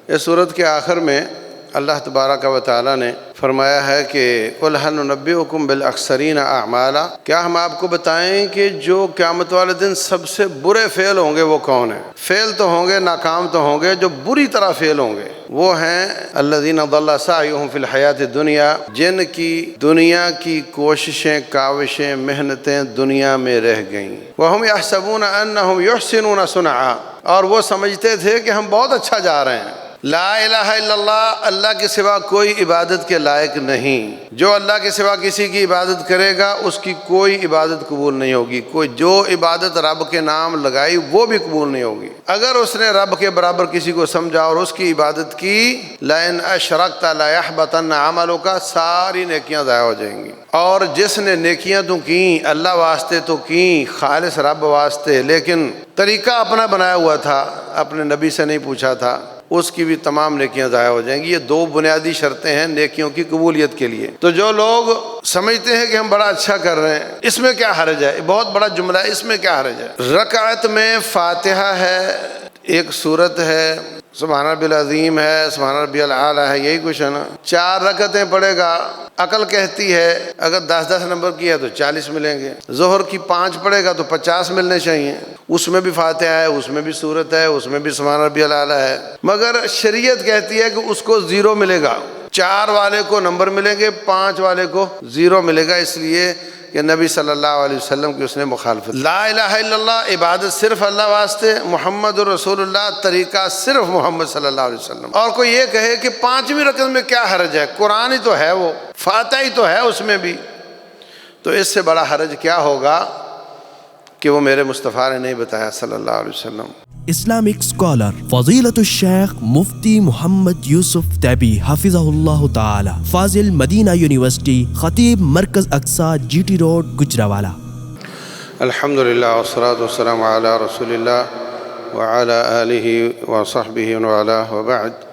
اس صورت کے آخر میں اللہ تبارک و تعالیٰ نے فرمایا ہے کہ قُلْ هَلْ نُنَبِّئُكُمْ بِالْأَخْسَرِينَ أَعْمَالًا، کیا ہم آپ کو بتائیں کہ جو قیامت والے دن سب سے برے فعل ہوں گے وہ کون ہیں؟ فعل تو ہوں گے، ناکام تو ہوں گے، جو بری طرح فعل ہوں گے وہ ہیں الذین ضل سعیہم فی الحیات الدنیا، جن کی دنیا کی کوششیں، کاوشیں، محنتیں دنیا میں رہ گئیں، وَهُمْ يَحْسَبُونَ أَنَّهُمْ يُحْسِنُونَ صُنْعًا، اور وہ سمجھتے تھے کہ ہم بہت اچھا جا رہے ہیں۔ لا الہ الا اللہ، اللہ کے سوا کوئی عبادت کے لائق نہیں، جو اللہ کے سوا کسی کی عبادت کرے گا اس کی کوئی عبادت قبول نہیں ہوگی، کوئی جو عبادت رب کے نام لگائی وہ بھی قبول نہیں ہوگی۔ اگر اس نے رب کے برابر کسی کو سمجھا اور اس کی عبادت کی، لئن اشرکت لیحبطن عملک، ساری نیکیاں ضائع ہو جائیں گی۔ اور جس نے نیکیاں تو کیں اللہ واسطے تو کیں، خالص رب واسطے، لیکن طریقہ اپنا بنایا ہوا تھا، اپنے نبی سے نہیں پوچھا تھا، اس کی بھی تمام نیکیاں ضائع ہو جائیں گی۔ یہ دو بنیادی شرطیں ہیں نیکیوں کی قبولیت کے لیے۔ تو جو لوگ سمجھتے ہیں کہ ہم بڑا اچھا کر رہے ہیں، اس میں کیا حرج ہے؟ بہت بڑا جملہ ہے، اس میں کیا حرج ہے؟ رکعت میں فاتحہ ہے، ایک سورت ہے، سبحان ربی العظیم ہے، سبحان ربی الاعلیٰ ہے، یہی کچھ ہے نا۔ 4 رکعتیں پڑھے گا، عقل کہتی ہے اگر 10 نمبر کی ہے تو 40 ملیں گے، ظہر کی 5 پڑھے گا تو 50 ملنے چاہیے، اس میں بھی فاتحہ ہے، اس میں بھی سورت ہے، اس میں بھی سبحان ربی الاعلیٰ ہے، مگر شریعت کہتی ہے کہ اس کو 0 ملے گا۔ 4 والے کو نمبر ملیں گے، 5 والے کو 0 ملے گا، اس لیے کہ نبی صلی اللہ علیہ وسلم کی اس نے مخالفت۔ لا الہ الا اللہ، عبادت صرف اللہ واسطے، محمد رسول اللہ، طریقہ صرف محمد صلی اللہ علیہ وسلم۔ اور کوئی یہ کہے کہ 5ویں رکعت میں کیا حرج ہے، قرآن ہی تو ہے، وہ فاتحہ ہی تو ہے اس میں بھی، تو اس سے بڑا حرج کیا ہوگا کہ وہ میرے مصطفیٰ نے نہیں بتایا صلی اللہ علیہ وسلم۔ اسلامک اسکالر فضیلت الشیخ مفتی محمد یوسف طیبی حفظہ اللہ تعالی، فاضل مدینہ یونیورسٹی، خطیب مرکز اقصی، جی ٹی روڈ، گجرانوالہ۔ الحمدللہ والصلاة والسلام علی رسول اللہ وعلی آلہ وصحبہ وعلا وبعد۔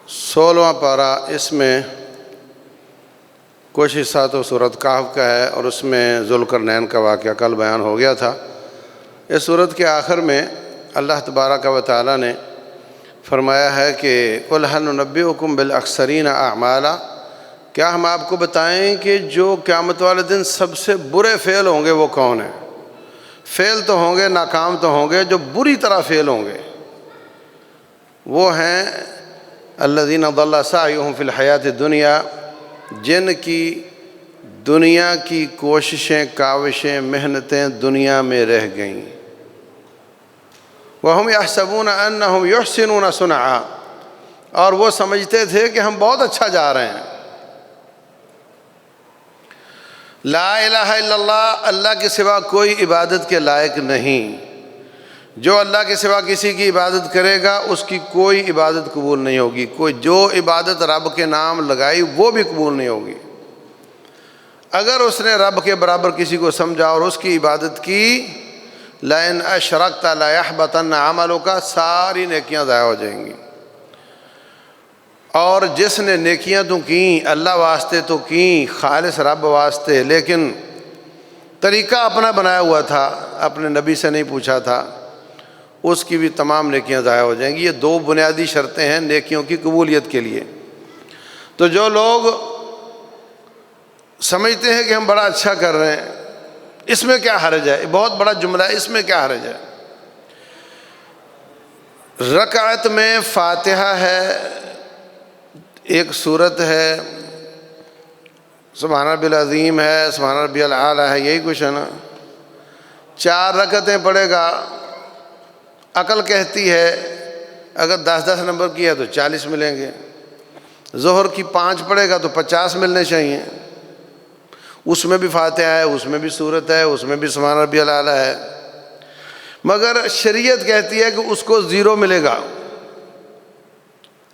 16واں پارہ، اس میں کچھ حصہ تو سورۃ کہف کا ہے اور اس میں ذوالقرنین کا واقعہ کل بیان ہو گیا تھا۔ اس سورت کے آخر میں اللہ تبارک و تعالیٰ نے فرمایا ہے کہ قُلْ هَلْ نُنَبِّئُكُمْ بِالْأَخْسَرِينَ أَعْمَالًا، کیا ہم آپ کو بتائیں کہ جو قیامت والے دن سب سے برے فعل ہوں گے وہ کون ہیں؟ فعل تو ہوں گے، ناکام تو ہوں گے، جو بری طرح فعل ہوں گے وہ ہیں الذین ضل سعیہم فی الحیات الدنیا، جن کی دنیا کی کوششیں، کاوشیں، محنتیں دنیا میں رہ گئیں، وَهُمْ يَحْسَبُونَ أَنَّهُمْ يُحْسِنُونَ صُنْعًا، اور وہ سمجھتے تھے کہ ہم بہت اچھا جا رہے ہیں۔ لا الہ الا اللہ، اللہ کے سوا کوئی عبادت کے لائق نہیں، جو اللہ کے سوا کسی کی عبادت کرے گا اس کی کوئی عبادت قبول نہیں ہوگی، کوئی جو عبادت رب کے نام لگائی وہ بھی قبول نہیں ہوگی۔ اگر اس نے رب کے برابر کسی کو سمجھا اور اس کی عبادت کی، لئن اشرکت لیحبطن عملک، ساری نیکیاں ضائع ہو جائیں گی۔ اور جس نے نیکیاں تو کیں اللہ واسطے تو کیں، خالص رب واسطے، لیکن طریقہ اپنا بنایا ہوا تھا، اپنے نبی سے نہیں پوچھا تھا، اس کی بھی تمام نیکیاں ضائع ہو جائیں گی۔ یہ دو بنیادی شرطیں ہیں نیکیوں کی قبولیت کے لیے۔ تو جو لوگ سمجھتے ہیں کہ ہم بڑا اچھا کر رہے ہیں، اس میں کیا حرج ہے؟ بہت بڑا جملہ ہے، اس میں کیا حرج ہے؟ رکعت میں فاتحہ ہے، ایک سورت ہے، سبحان ربی العظیم ہے، سبحان ربی الاعلیٰ ہے، یہی کچھ ہے نا۔ 4 رکعتیں پڑھے گا، عقل کہتی ہے اگر 10 نمبر کی ہے تو 40 ملیں گے، ظہر کی 5 پڑھے گا تو 50 ملنے چاہیے، اس میں بھی فاتحہ ہے، اس میں بھی سورت ہے، اس میں بھی سبحان ربی الاعلیٰ ہے، مگر شریعت کہتی ہے کہ اس کو 0 ملے گا۔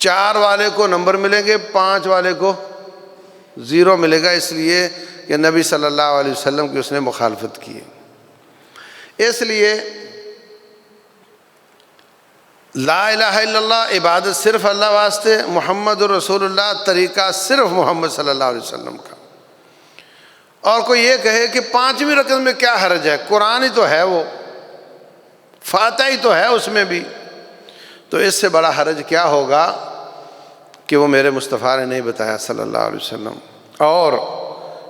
4 والے کو نمبر ملیں گے، 5 والے کو 0 ملے گا، اس لیے کہ نبی صلی اللہ علیہ وسلم کی اس نے مخالفت کی ہے۔ اس لیے لا الہ الا اللہ، عبادت صرف اللہ واسطے، محمد رسول اللہ، طریقہ صرف محمد صلی اللہ علیہ وسلم کا۔ اور کوئی یہ کہے کہ 5ویں رکعت میں کیا حرج ہے، قرآن ہی تو ہے، وہ فاتحہ ہی تو ہے اس میں بھی، تو اس سے بڑا حرج کیا ہوگا کہ وہ میرے مصطفیٰ نے نہیں بتایا صلی اللہ علیہ وسلم. اور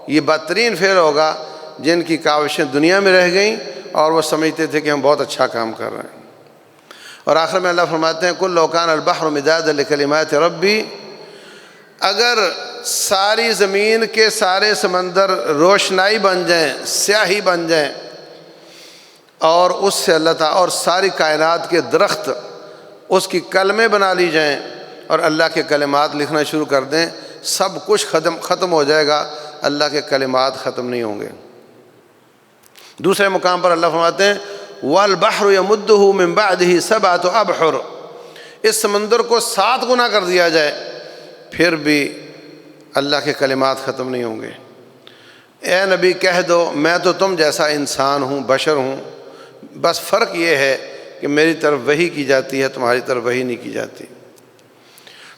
یہ بدترین فعل ہوگا جن کی کاوشیں دنیا میں رہ گئیں اور وہ سمجھتے تھے کہ ہم بہت اچھا کام کر رہے ہیں. اور آخر میں اللہ فرماتے ہیں کل لو کان البحر مدادا لکلمات ربی، اگر ساری زمین کے سارے سمندر روشنائی بن جائیں، سیاہی بن جائیں، اور اس سے اللہ تعالیٰ اور ساری کائنات کے درخت اس کی کلمیں بنا لی جائیں اور اللہ کے کلمات لکھنا شروع کر دیں، سب کچھ ختم ہو جائے گا، اللہ کے کلمات ختم نہیں ہوں گے. دوسرے مقام پر اللہ فرماتے ہیں وَالْبَحْرُ يَمُدُّهُ مِن بَعْدِهِ سَبْعَةُ أَبْحُرٍ، اس سمندر کو 7 گنا کر دیا جائے پھر بھی اللہ کے کلمات ختم نہیں ہوں گے. اے نبی کہہ دو میں تو تم جیسا انسان ہوں، بشر ہوں، بس فرق یہ ہے کہ میری طرف وحی کی جاتی ہے، تمہاری طرف وحی نہیں کی جاتی.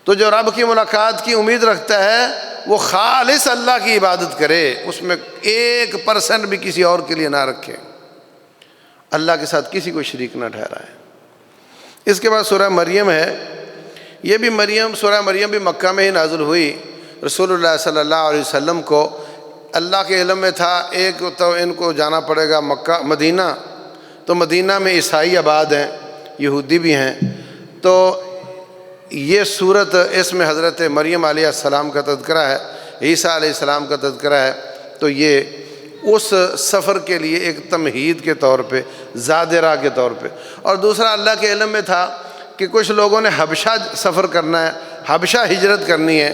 تو جو رب کی ملاقات کی امید رکھتا ہے وہ خالص اللہ کی عبادت کرے، اس میں 1% بھی کسی اور کے لیے نہ رکھے، اللہ کے ساتھ کسی کو شریک نہ ٹھہرائے. اس کے بعد سورہ مریم ہے. یہ بھی سورہ مریم بھی مکہ میں ہی نازل ہوئی. رسول اللہ صلی اللہ علیہ وسلم کو اللہ کے علم میں تھا ایک تو ان کو جانا پڑے گا مدینہ، تو مدینہ میں عیسائی آباد ہیں، یہودی بھی ہیں، تو یہ صورت اس میں حضرت مریم علیہ السلام کا تذکرہ ہے، عیسیٰ علیہ السلام کا تذکرہ ہے. تو یہ اس سفر کے لیے ایک تمہید کے طور پہ، زادرہ کے طور پہ. اور دوسرا اللہ کے علم میں تھا کہ کچھ لوگوں نے حبشہ سفر کرنا ہے، حبشہ ہجرت کرنی ہے،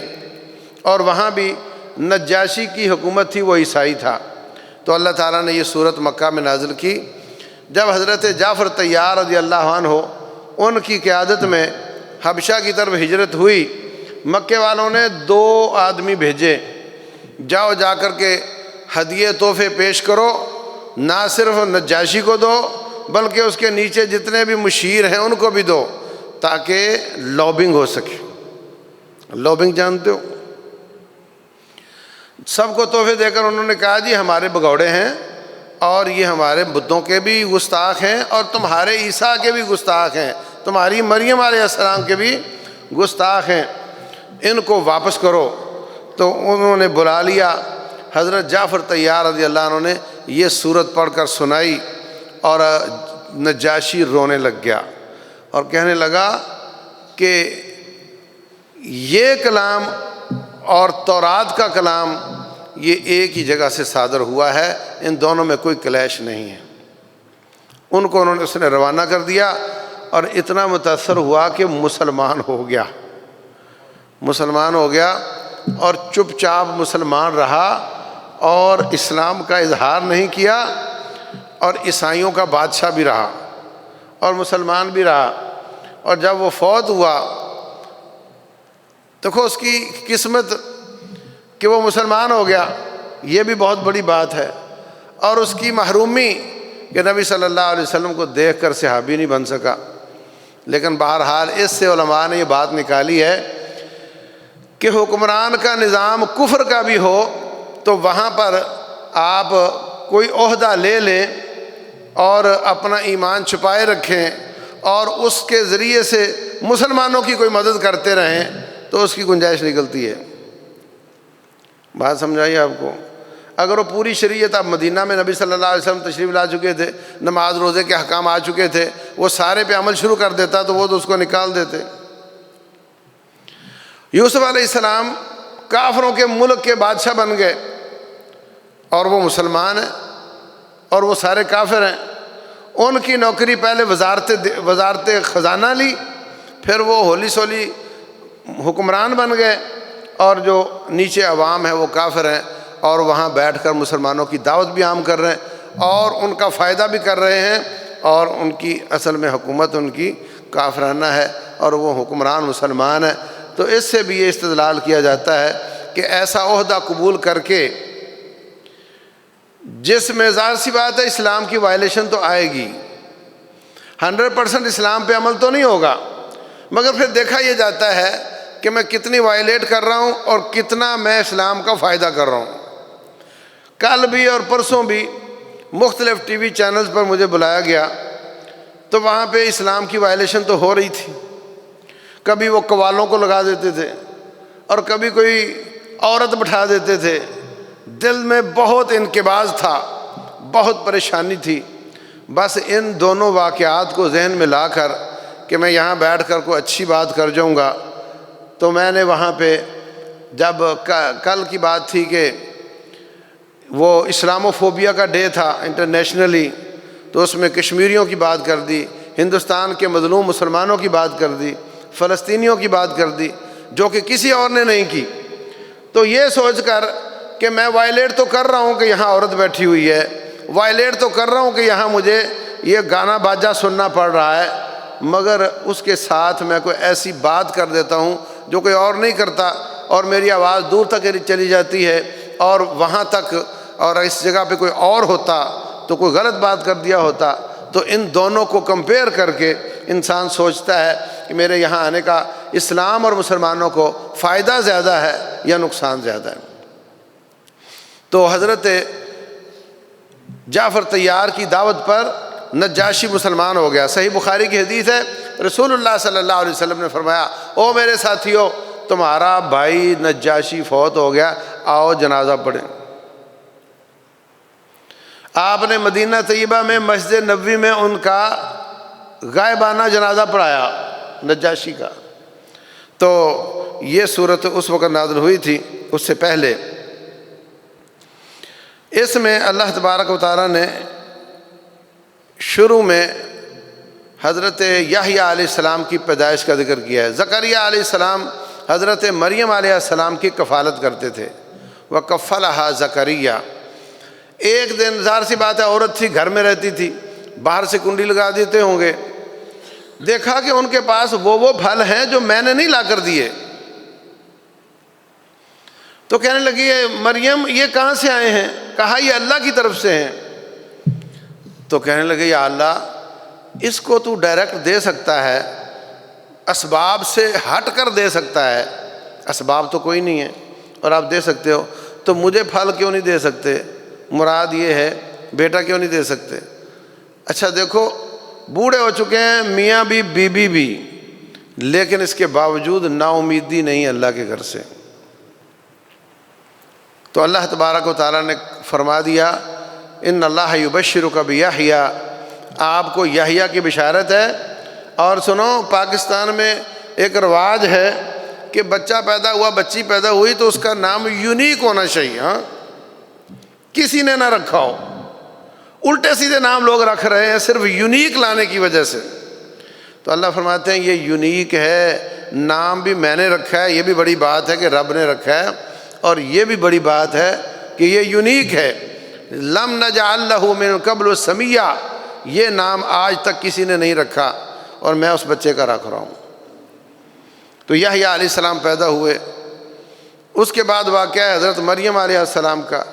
اور وہاں بھی نجاشی کی حکومت تھی، وہ عیسائی تھا. تو اللہ تعالیٰ نے یہ صورت مکہ میں نازل کی. جب حضرت جعفر طیار رضی اللہ عنہ ان کی قیادت میں حبشہ کی طرف ہجرت ہوئی، مکے والوں نے 2 آدمی بھیجے، جاؤ جا کر کے ہدیے تحفے پیش کرو، نہ صرف نجاشی کو دو بلکہ اس کے نیچے جتنے بھی مشیر ہیں ان کو بھی دو، تاکہ لابنگ ہو سکے. لابنگ جانتے ہو؟ سب کو تحفے دے کر انہوں نے کہا جی ہمارے بگوڑے ہیں اور یہ ہمارے بتوں کے بھی گستاخ ہیں اور تمہارے عیسیٰ کے بھی گستاخ ہیں، تمہاری مریم علیہ السلام کے بھی گستاخ ہیں، ان کو واپس کرو. تو انہوں نے بلا لیا. حضرت جعفر طیار رضی اللہ عنہ نے یہ صورت پڑھ کر سنائی اور نجاشی رونے لگ گیا اور کہنے لگا کہ یہ کلام اور تورات کا کلام یہ ایک ہی جگہ سے صادر ہوا ہے، ان دونوں میں کوئی کلیش نہیں ہے. ان کو اس نے روانہ کر دیا اور اتنا متاثر ہوا کہ مسلمان ہو گیا اور چپ چاپ مسلمان رہا اور اسلام کا اظہار نہیں کیا اور عیسائیوں کا بادشاہ بھی رہا اور مسلمان بھی رہا. اور جب وہ فوت ہوا دیکھو اس کی قسمت کہ وہ مسلمان ہو گیا، یہ بھی بہت بڑی بات ہے. اور اس کی محرومی کہ نبی صلی اللہ علیہ وسلم کو دیکھ کر صحابی نہیں بن سکا. لیکن بہرحال اس سے علماء نے یہ بات نکالی ہے کہ حکمران کا نظام کفر کا بھی ہو تو وہاں پر آپ کوئی عہدہ لے لیں اور اپنا ایمان چھپائے رکھیں اور اس کے ذریعے سے مسلمانوں کی کوئی مدد کرتے رہیں تو اس کی گنجائش نکلتی ہے. بات سمجھائیے آپ کو. اگر وہ پوری شریعت اب مدینہ میں نبی صلی اللہ علیہ وسلم تشریف لا چکے تھے، نماز روزے کے احکام آ چکے تھے، وہ سارے پہ عمل شروع کر دیتا تو وہ تو اس کو نکال دیتے. یوسف علیہ السلام کافروں کے ملک کے بادشاہ بن گئے اور وہ مسلمان ہیں اور وہ سارے کافر ہیں. ان کی نوکری پہلے وزارت خزانہ لی، پھر وہ ہولی سولی حکمران بن گئے اور جو نیچے عوام ہے وہ کافر ہیں اور وہاں بیٹھ کر مسلمانوں کی دعوت بھی عام کر رہے ہیں اور ان کا فائدہ بھی کر رہے ہیں اور ان کی اصل میں حکومت ان کی کافرانہ ہے اور وہ حکمران مسلمان ہے. تو اس سے بھی یہ استدلال کیا جاتا ہے کہ ایسا عہدہ قبول کر کے جس میں ظاہر سی بات ہے اسلام کی وائلیشن تو آئے گی، 100% اسلام پہ عمل تو نہیں ہوگا، مگر پھر دیکھا یہ جاتا ہے کہ میں کتنی وائلیٹ کر رہا ہوں اور کتنا میں اسلام کا فائدہ کر رہا ہوں. کل بھی اور پرسوں بھی مختلف ٹی وی چینلز پر مجھے بلایا گیا تو وہاں پہ اسلام کی وائلیشن تو ہو رہی تھی کبھی وہ قوالوں کو لگا دیتے تھے اور کبھی کوئی عورت بٹھا دیتے تھے۔ دل میں بہت انقباض تھا، بہت پریشانی تھی۔ بس ان دونوں واقعات کو ذہن میں لا کر کہ میں یہاں بیٹھ کر کوئی اچھی بات کر جاؤں گا، تو میں نے وہاں پہ جب کل کی بات تھی کہ وہ اسلاموفوبیا کا ڈے تھا انٹرنیشنلی، تو اس میں کشمیریوں کی بات کر دی، ہندوستان کے مظلوم مسلمانوں کی بات کر دی، فلسطینیوں کی بات کر دی، جو کہ کسی اور نے نہیں کی۔ تو یہ سوچ کر کہ میں وائلیٹ تو کر رہا ہوں کہ یہاں عورت بیٹھی ہوئی ہے، وائلیٹ تو کر رہا ہوں کہ یہاں مجھے یہ گانا باجا سننا پڑ رہا ہے، مگر اس کے ساتھ میں کوئی ایسی بات کر دیتا ہوں جو کوئی اور نہیں کرتا، اور میری آواز دور تک چلی جاتی ہے، اور وہاں تک، اور اس جگہ پہ کوئی اور ہوتا تو کوئی غلط بات کر دیا ہوتا۔ تو ان دونوں کو کمپیئر کر کے انسان سوچتا ہے کہ میرے یہاں آنے کا اسلام اور مسلمانوں کو فائدہ زیادہ ہے یا نقصان زیادہ ہے۔ تو حضرت جعفر طیار کی دعوت پر نجاشی مسلمان ہو گیا۔ صحیح بخاری کی حدیث ہے، رسول اللہ صلی اللہ علیہ وسلم نے فرمایا، او میرے ساتھیو، تمہارا بھائی نجاشی فوت ہو گیا، آؤ جنازہ پڑھیں۔ آپ نے مدینہ طیبہ میں مسجد نبوی میں ان کا غائبانہ جنازہ پڑھایا نجاشی کا۔ تو یہ صورت اس وقت نازل ہوئی تھی، اس سے پہلے اس میں اللہ تبارک و تعالیٰ نے شروع میں حضرت یحییٰ علیہ السلام کی پیدائش کا ذکر کیا ہے۔ زکریہ علیہ السلام حضرت مریم علیہ السلام کی کفالت کرتے تھے، وَكَفَّلَهَا زکریا۔ ایک دن ظاہر سی بات ہے، عورت تھی، گھر میں رہتی تھی، باہر سے کنڈی لگا دیتے ہوں گے، دیکھا کہ ان کے پاس وہ پھل ہیں جو میں نے نہیں لا کر دیے، تو کہنے لگی مریم یہ کہاں سے آئے ہیں؟ کہا یہ اللہ کی طرف سے ہیں۔ تو کہنے لگے یا اللہ، اس کو تو ڈائریکٹ دے سکتا ہے، اسباب سے ہٹ کر دے سکتا ہے، اسباب تو کوئی نہیں ہے اور آپ دے سکتے ہو، تو مجھے پھل کیوں نہیں دے سکتے؟ مراد یہ ہے بیٹا کیوں نہیں دے سکتے؟ اچھا دیکھو، بوڑھے ہو چکے ہیں میاں بھی بیوی بھی، لیکن اس کے باوجود نا امیدی نہیں اللہ کے گھر سے۔ تو اللہ تبارک و تعالیٰ نے فرما دیا، ان اللہ یبشرک بیحییٰ، آپ کو یحییٰ کی بشارت ہے۔ اور سنو، پاکستان میں ایک رواج ہے کہ بچہ پیدا ہوا، بچی پیدا ہوئی تو اس کا نام یونیک ہونا چاہیے، ہاں کسی نے نہ رکھا ہو، الٹے سیدھے نام لوگ رکھ رہے ہیں صرف یونیک لانے کی وجہ سے۔ تو اللہ فرماتے ہیں یہ یونیک ہے، نام بھی میں نے رکھا ہے، یہ بھی بڑی بات ہے کہ رب نے رکھا ہے، اور یہ بھی بڑی بات ہے کہ یہ یونیک ہے۔ لم نجعل لہ من قبل سمیہ، یہ نام آج تک کسی نے نہیں رکھا اور میں اس بچے کا رکھ رہا ہوں۔ تو یحییٰ علیہ السلام پیدا ہوئے۔ اس کے بعد واقعہ ہے حضرت مریم علیہ السلام کا۔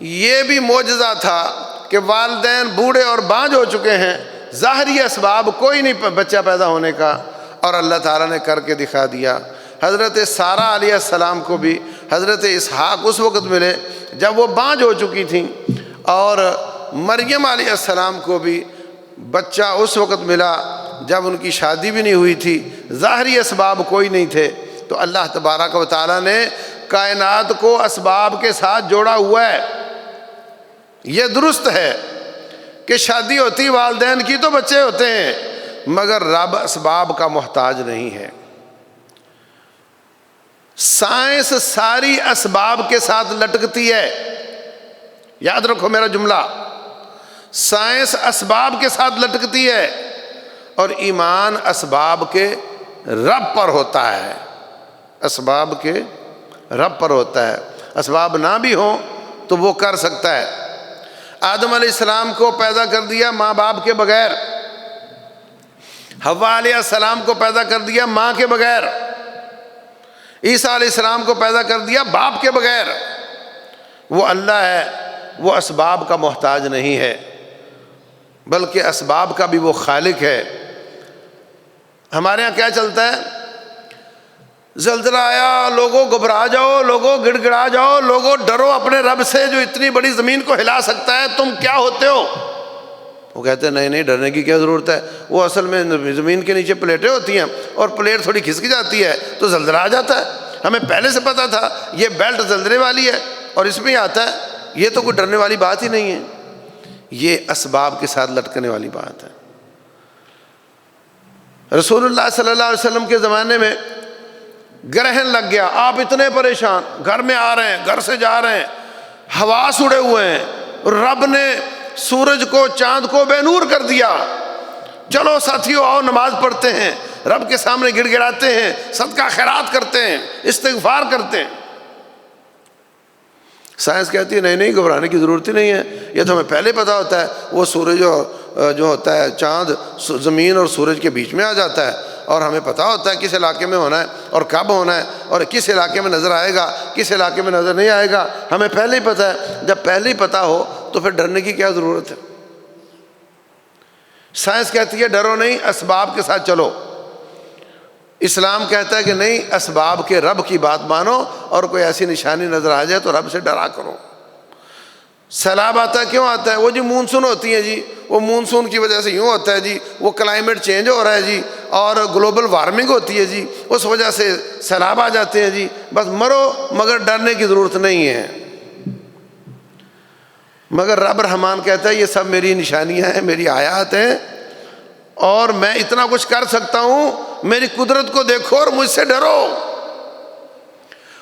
یہ بھی معجزہ تھا کہ والدین بوڑھے اور بانجھ ہو چکے ہیں، ظاہری اسباب کوئی نہیں بچہ پیدا ہونے کا، اور اللہ تعالیٰ نے کر کے دکھا دیا۔ حضرت سارہ علیہ السلام کو بھی حضرت اسحاق اس وقت ملے جب وہ بانجھ ہو چکی تھیں، اور مریم علیہ السلام کو بھی بچہ اس وقت ملا جب ان کی شادی بھی نہیں ہوئی تھی، ظاہری اسباب کوئی نہیں تھے۔ تو اللہ تبارک و تعالیٰ نے کائنات کو اسباب کے ساتھ جوڑا ہوا ہے۔ یہ درست ہے کہ شادی ہوتی والدین کی تو بچے ہوتے ہیں، مگر رب اسباب کا محتاج نہیں ہے۔ سائنس ساری اسباب کے ساتھ لٹکتی ہے، یاد رکھو میرا جملہ، سائنس اسباب کے ساتھ لٹکتی ہے، اور ایمان اسباب کے رب پر ہوتا ہے، اسباب کے رب پر ہوتا ہے۔ اسباب نہ بھی ہوں تو وہ کر سکتا ہے۔ آدم علیہ السلام کو پیدا کر دیا ماں باپ کے بغیر، حوا علیہ السلام کو پیدا کر دیا ماں کے بغیر، عیسیٰ علیہ السلام کو پیدا کر دیا باپ کے بغیر۔ وہ اللہ ہے، وہ اسباب کا محتاج نہیں ہے، بلکہ اسباب کا بھی وہ خالق ہے۔ ہمارے ہاں کیا چلتا ہے؟ زلزلہ آیا، لوگوں گھبرا جاؤ، لوگوں گڑ گڑا جاؤ، لوگوں ڈرو اپنے رب سے جو اتنی بڑی زمین کو ہلا سکتا ہے، تم کیا ہوتے ہو؟ وہ کہتے ہیں نہیں نہیں ڈرنے کی کیا ضرورت ہے، وہ اصل میں زمین کے نیچے پلیٹیں ہوتی ہیں اور پلیٹ تھوڑی کھسک جاتی ہے تو زلزلہ آ جاتا ہے، ہمیں پہلے سے پتہ تھا یہ بیلٹ زلزلے والی ہے اور اس میں ہی آتا ہے، یہ تو کوئی ڈرنے والی بات ہی نہیں ہے، یہ اسباب کے ساتھ لٹکنے والی بات ہے۔ رسول اللہ صلی اللہ علیہ وسلم کے زمانے میں گرہن لگ گیا، آپ اتنے پریشان، گھر میں آ رہے ہیں، گھر سے جا رہے ہیں، حواس اڑے ہوئے ہیں، رب نے سورج کو چاند کو بے نور کر دیا، چلو ساتھیو آؤ نماز پڑھتے ہیں، رب کے سامنے گڑ گڑاتے ہیں، صدقہ خیرات کرتے ہیں، استغفار کرتے ہیں۔ سائنس کہتی ہے نہیں نہیں گھبرانے کی ضرورت ہی نہیں ہے، یہ تو ہمیں پہلے پتہ ہوتا ہے، وہ سورج جو ہوتا ہے چاند زمین اور سورج کے بیچ میں آ جاتا ہے اور ہمیں پتہ ہوتا ہے کس علاقے میں ہونا ہے اور کب ہونا ہے اور کس علاقے میں نظر آئے گا کس علاقے میں نظر نہیں آئے گا، ہمیں پہلے ہی پتہ ہے۔ جب پہلے ہی پتہ ہو تو پھر ڈرنے کی کیا ضرورت ہے؟ سائنس کہتی ہے ڈرو نہیں، اسباب کے ساتھ چلو۔ اسلام کہتا ہے کہ نہیں، اسباب کے رب کی بات مانو اور کوئی ایسی نشانی نظر آ جائے تو رب سے ڈرا کرو۔ سیلاب آتا ہے کیوں آتا ہے؟ وہ جی مونسون ہوتی ہے جی، وہ مونسون کی وجہ سے یوں ہوتا ہے جی، وہ کلائمیٹ چینج ہو رہا ہے جی، اور گلوبل وارمنگ ہوتی ہے جی، اس وجہ سے سیلاب آ جاتے ہیں جی، بس مرو، مگر ڈرنے کی ضرورت نہیں ہے۔ مگر رب رحمان کہتا ہے یہ سب میری نشانیاں ہیں، میری آیات ہیں اور میں اتنا کچھ کر سکتا ہوں، میری قدرت کو دیکھو اور مجھ سے ڈرو۔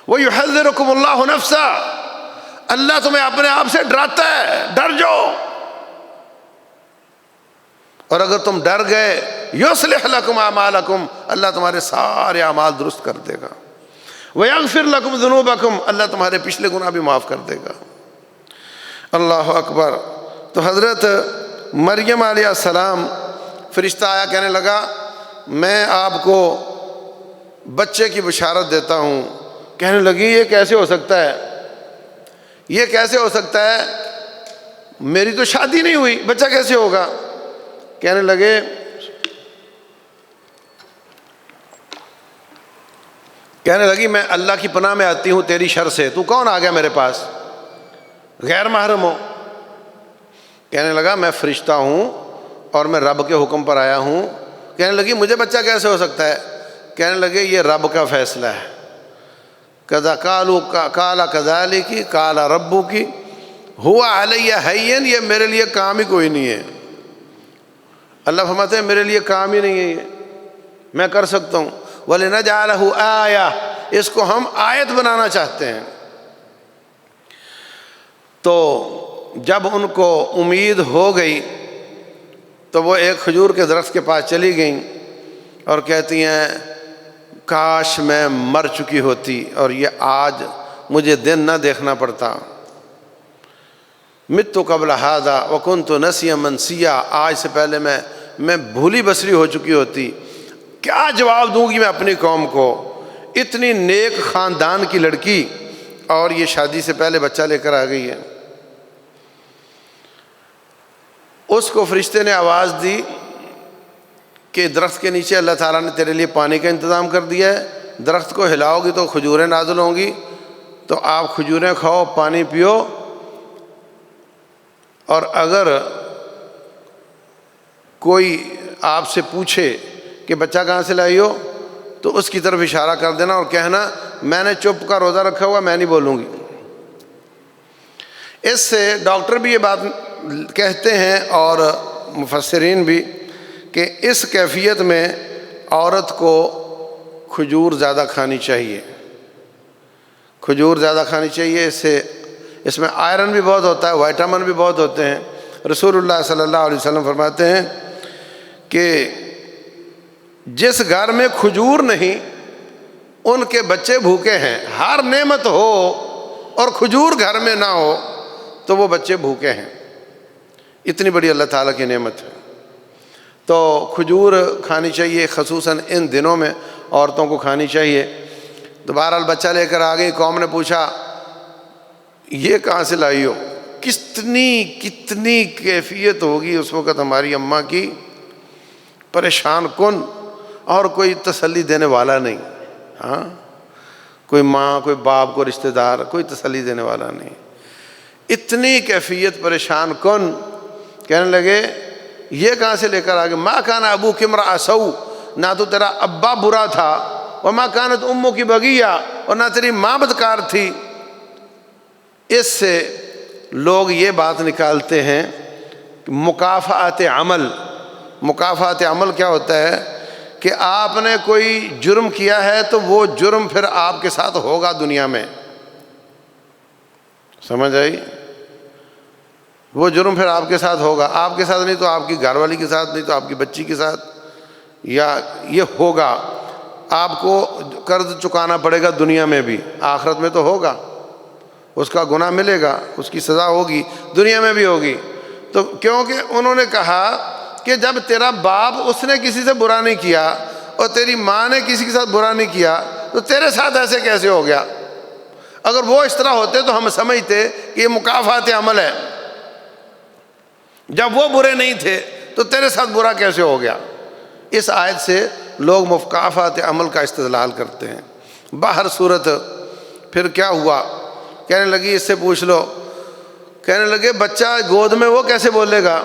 وَيُحَذِّرُكُمُ اللَّهُ نَفْسَهُ، اللہ تمہیں اپنے آپ سے ڈراتا ہے، ڈر جاؤ، اور اگر تم ڈر گئے یُصْلِحْ لَكُمْ أَعْمَالَكُمْ، اللہ تمہارے سارے اعمال درست کر دے گا، وَيَغْفِرْ لَكُمْ ذُنُوبَكُمْ، اللہ تمہارے پچھلے گناہ بھی معاف کر دے گا۔ اللہ اکبر۔ تو حضرت مریم علیہ السلام، فرشتہ آیا کہنے لگا میں آپ کو بچے کی بشارت دیتا ہوں۔ کہنے لگی یہ کیسے ہو سکتا ہے، یہ کیسے ہو سکتا ہے، میری تو شادی نہیں ہوئی، بچہ کیسے ہوگا؟ کہنے لگی میں اللہ کی پناہ میں آتی ہوں تیری شر سے، تو کون آ گیا میرے پاس، غیر محرم ہو؟ کہنے لگا میں فرشتہ ہوں اور میں رب کے حکم پر آیا ہوں۔ کہنے لگی مجھے بچہ کیسے ہو سکتا ہے؟ کہنے لگے یہ رب کا فیصلہ ہے۔ قال کذالک قال ربک هو علی ہین، یہ میرے لیے کام ہی کوئی نہیں ہے۔ اللہ فرماتے ہیں میرے لیے کام ہی نہیں ہے، یہ میں کر سکتا ہوں۔ وَلِنَجْعَلَهُ آیَةً، اس کو ہم آیت بنانا چاہتے ہیں۔ تو جب ان کو امید ہو گئی تو وہ ایک کھجور کے درخت کے پاس چلی گئیں اور کہتی ہیں کاش میں مر چکی ہوتی اور یہ آج مجھے دن نہ دیکھنا پڑتا، مت قبل ھذا وکنت نسیا منسیا، آج سے پہلے میں بھولی بسری ہو چکی ہوتی۔ کیا جواب دوں گی میں اپنی قوم کو، اتنی نیک خاندان کی لڑکی اور یہ شادی سے پہلے بچہ لے کر آ گئی ہے۔ اس کو فرشتے نے آواز دی کہ درخت کے نیچے اللہ تعالیٰ نے تیرے لیے پانی کا انتظام کر دیا ہے، درخت کو ہلاؤ گی تو کھجوریں نازل ہوں گی، تو آپ کھجوریں کھاؤ، پانی پیو، اور اگر کوئی آپ سے پوچھے کہ بچہ کہاں سے لائی ہو تو اس کی طرف اشارہ کر دینا اور کہنا میں نے چپ کا روزہ رکھا ہوا، میں نہیں بولوں گی۔ اس سے ڈاکٹر بھی یہ بات کہتے ہیں اور مفسرین بھی کہ اس کیفیت میں عورت کو کھجور زیادہ کھانی چاہیے، کھجور زیادہ کھانی چاہیے، اس میں آئرن بھی بہت ہوتا ہے، وائٹامن بھی بہت ہوتے ہیں۔ رسول اللہ صلی اللہ علیہ وسلم فرماتے ہیں کہ جس گھر میں کھجور نہیں ان کے بچے بھوکے ہیں، ہر نعمت ہو اور کھجور گھر میں نہ ہو تو وہ بچے بھوکے ہیں، اتنی بڑی اللہ تعالیٰ کی نعمت ہے۔ تو کھجور کھانی چاہیے، خصوصاً ان دنوں میں عورتوں کو کھانی چاہیے۔ تو بہرحال بچہ لے کر آ گئی، قوم نے پوچھا یہ کہاں سے لائی ہو؟ کتنی کیفیت ہوگی اس وقت ہماری اماں کی، پریشان کن، اور کوئی تسلی دینے والا نہیں، ہاں کوئی ماں کوئی باپ کوئی رشتہ دار کوئی تسلی دینے والا نہیں، اتنی کیفیت پریشان کن۔ کہنے لگے یہ کہاں سے لے کر آ گئے؟ ما کان ابوک امرأ سوء، نہ تو تیرا ابا برا تھا، وما کانت امک بغیہ، اور نہ تیری ماں بدکار تھی۔ اس سے لوگ یہ بات نکالتے ہیں مکافات عمل۔ مکافات عمل کیا ہوتا ہے کہ آپ نے کوئی جرم کیا ہے تو وہ جرم پھر آپ کے ساتھ ہوگا دنیا میں، سمجھ آئی؟ وہ جرم پھر آپ کے ساتھ ہوگا، آپ کے ساتھ نہیں تو آپ کی گھر والی کے ساتھ، نہیں تو آپ کی بچی کے ساتھ، یا یہ ہوگا۔ آپ کو قرض چکانا پڑے گا دنیا میں بھی، آخرت میں تو ہوگا، اس کا گناہ ملے گا، اس کی سزا ہوگی، دنیا میں بھی ہوگی۔ تو کیونکہ انہوں نے کہا کہ جب تیرا باپ اس نے کسی سے برا نہیں کیا اور تیری ماں نے کسی کے ساتھ برا نہیں کیا تو تیرے ساتھ ایسے کیسے ہو گیا؟ اگر وہ اس طرح ہوتے تو ہم سمجھتے کہ یہ مکافات عمل ہے، جب وہ برے نہیں تھے تو تیرے ساتھ برا کیسے ہو گیا؟ اس آیت سے لوگ مکافات عمل کا استدلال کرتے ہیں۔ باہر صورت پھر کیا ہوا؟ کہنے لگی اس سے پوچھ لو، کہنے لگے بچہ گود میں وہ کیسے بولے گا؟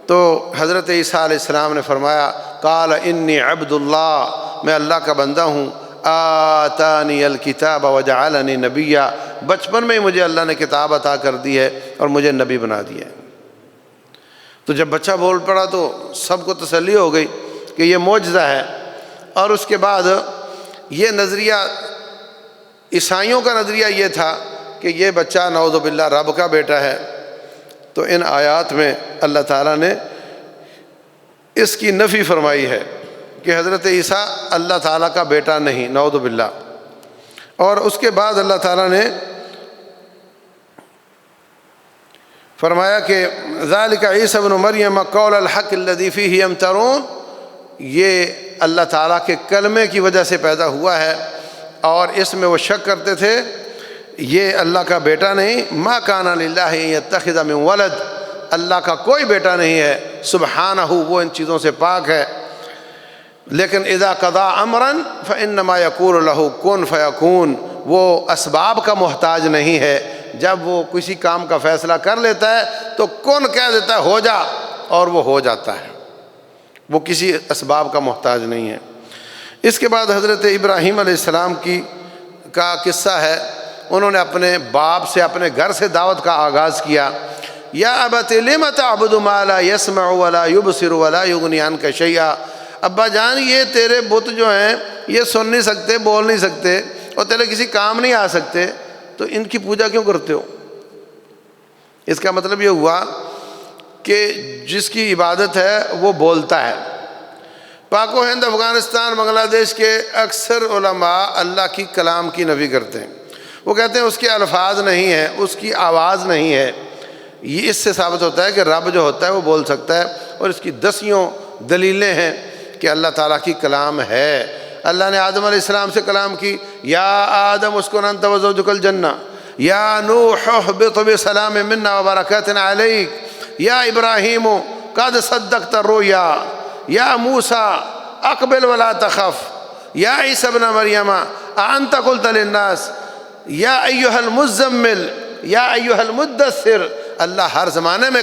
تو حضرت عیسیٰ علیہ السلام نے فرمایا قال انی عبد اللہ، میں اللہ کا بندہ ہوں، آتانی الکتاب وجعلنی نبیہ، بچپن میں ہی مجھے اللہ نے کتاب عطا کر دی ہے اور مجھے نبی بنا دیا ہے۔ تو جب بچہ بول پڑا تو سب کو تسلی ہو گئی کہ یہ معجزہ ہے۔ اور اس کے بعد یہ نظریہ، عیسائیوں کا نظریہ یہ تھا کہ یہ بچہ نعوذ باللہ رب کا بیٹا ہے، تو ان آیات میں اللہ تعالیٰ نے اس کی نفی فرمائی ہے کہ حضرت عیسیٰ اللہ تعالیٰ کا بیٹا نہیں، نعوذ باللہ۔ اور اس کے بعد اللہ تعالیٰ نے فرمایا کہ ذالک عیسیٰ ابن مریم قول الحق الذی فیہ یمترون، یہ اللہ تعالیٰ کے کلمے کی وجہ سے پیدا ہوا ہے اور اس میں وہ شک کرتے تھے، یہ اللہ کا بیٹا نہیں۔ ما کان للہ ان یتخذ من ولد، اللہ کا کوئی بیٹا نہیں ہے، سبحانہ، وہ ان چیزوں سے پاک ہے۔ لیکن اذا قضا امرا فانما یقول له کن فیکون، وہ اسباب کا محتاج نہیں ہے، جب وہ کسی کام کا فیصلہ کر لیتا ہے تو کن کہہ دیتا ہے ہو جا، اور وہ ہو جاتا ہے، وہ کسی اسباب کا محتاج نہیں ہے۔ اس کے بعد حضرت ابراہیم علیہ السلام کا قصہ ہے، انہوں نے اپنے باپ سے، اپنے گھر سے دعوت کا آغاز کیا۔ یا ابت لم تعبد ما لا يسمع ولا يبصر ولا يغني عنك شيئا، ابا جان یہ تیرے بت جو ہیں یہ سن نہیں سکتے، بول نہیں سکتے اور تیرے کسی کام نہیں آ سکتے، تو ان کی پوجا کیوں کرتے ہو؟ اس کا مطلب یہ ہوا کہ جس کی عبادت ہے وہ بولتا ہے۔ پاک و ہند، افغانستان، بنگلہ دیش کے اکثر علماء اللہ کی کلام کی نفی کرتے ہیں، وہ کہتے ہیں اس کے الفاظ نہیں ہیں، اس کی آواز نہیں ہے۔ یہ اس سے ثابت ہوتا ہے کہ رب جو ہوتا ہے وہ بول سکتا ہے، اور اس کی دسیوں دلیلیں ہیں کہ اللہ تعالیٰ کی کلام ہے۔ اللہ نے آدم علیہ السلام سے کلام کی، یا آدم اسکن انت وزوجک الجنہ، یا نوح اہبط بسلام منا وبرکات علیک، یا ابراہیم قد صدقت الرؤیا، یا موسیٰ اقبل ولا تخف، یا عیسیٰ ابن مریم اانت قلت للناس، یا ایہا المزمل، یا ایہا المدثر۔ اللہ ہر زمانے میں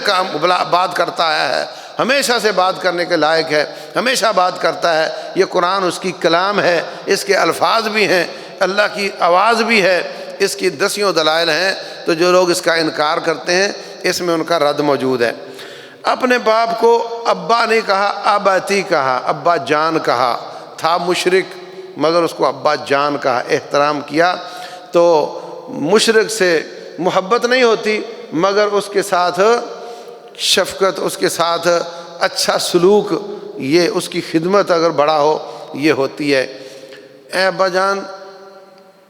بات کرتا آیا ہے، ہمیشہ سے بات کرنے کے لائق ہے، ہمیشہ بات کرتا ہے۔ یہ قرآن اس کی کلام ہے، اس کے الفاظ بھی ہیں، اللہ کی آواز بھی ہے، اس کی دسیوں دلائل ہیں۔ تو جو لوگ اس کا انکار کرتے ہیں اس میں ان کا رد موجود ہے۔ اپنے باپ کو ابا نہیں کہا، اباتی کہا، ابا جان کہا، تھا مشرک مگر اس کو ابا جان کہا، احترام کیا۔ تو مشرک سے محبت نہیں ہوتی مگر اس کے ساتھ شفقت، اس کے ساتھ اچھا سلوک، یہ اس کی خدمت اگر بڑا ہو یہ ہوتی ہے۔ اے ابا جان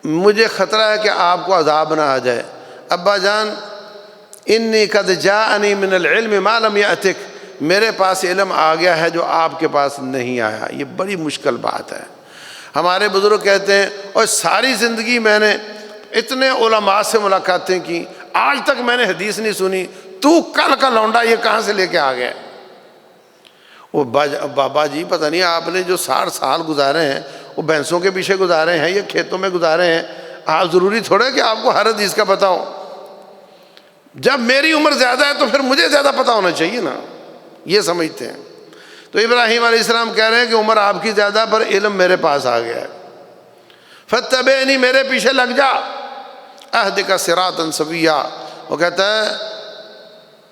مجھے خطرہ ہے کہ آپ کو عذاب نہ آ جائے، ابا جان انی قد جاءنی من العلم ما لم یأتک، میرے پاس علم آ گیا ہے جو آپ کے پاس نہیں آیا۔ یہ بڑی مشکل بات ہے۔ ہمارے بزرگ کہتے ہیں اور ساری زندگی میں نے اتنے علماء سے ملاقاتیں کی، آج تک میں نے حدیث نہیں سنی، تو کل کا لونڈا یہ کہاں سے لے کے آ گیا؟ وہ بابا جی پتہ نہیں آپ نے جو 60 سال گزارے ہیں وہ بھینسوں کے پیچھے گزارے ہیں یا کھیتوں میں گزارے ہیں، آپ ضروری تھوڑا کہ آپ کو ہر حدیث کا پتہ ہو۔ جب میری عمر زیادہ ہے تو پھر مجھے زیادہ پتہ ہونا چاہیے نا۔ یہ سمجھتے ہیں۔ تو ابراہیم علیہ السلام کہہ رہے ہیں کہ عمر آپ کی زیادہ پر علم میرے پاس آ گیا ہے، فاتبعنی، میرے پیچھے لگ جا، اہدک صراطا سویا۔ وہ کہتا ہے